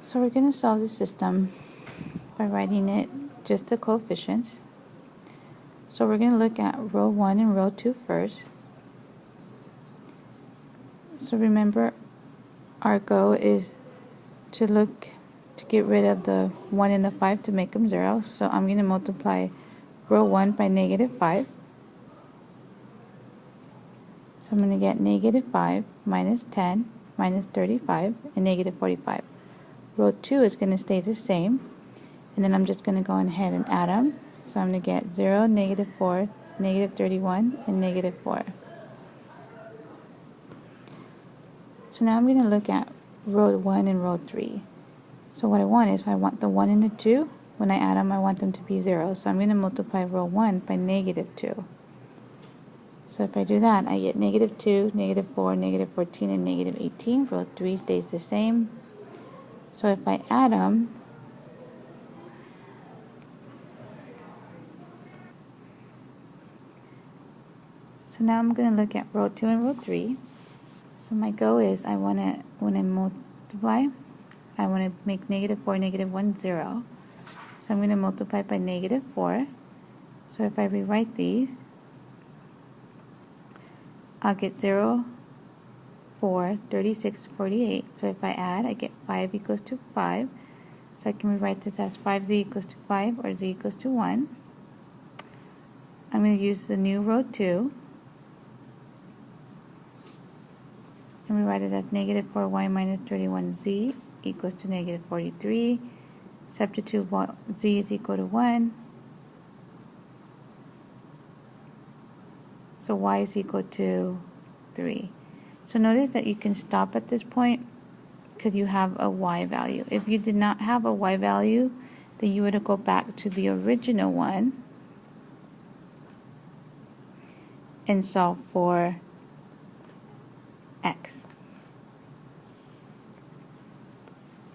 So we're going to solve the system by writing it just the coefficients. So we're going to look at row 1 and row 2 first. So remember, our goal is to get rid of the 1 and the 5 to make them 0. So I'm going to multiply row 1 by -5. So I'm going to get -5 minus 10 minus 35 and -45. Row 2 is going to stay the same, and then I'm just going to go ahead and add them. So I'm going to get 0, -4, -31, and -4. So now I'm going to look at row 1 and row 3. So what I want is, I want the 1 and the 2. When I add them, I want them to be 0. So I'm going to multiply row 1 by -2. So if I do that, I get -2, -4, -14, and -18. Row 3 stays the same. So if I add them, so now I'm going to look at row 2 and row 3. So my goal is, when I multiply, I want to make -4, -1, 0. So I'm going to multiply by -4. So if I rewrite these, I'll get 0, 4, 36, 48. So if I add, I get 5 equals to 5. So I can rewrite this as 5z equals to 5 or z equals to 1. I'm going to use the new row 2 and rewrite it as -4y minus 31z equals to -43. Substitute z is equal to 1. So y is equal to 3. So notice that you can stop at this point because you have a y value. If you did not have a y value, then you would go back to the original one and solve for x.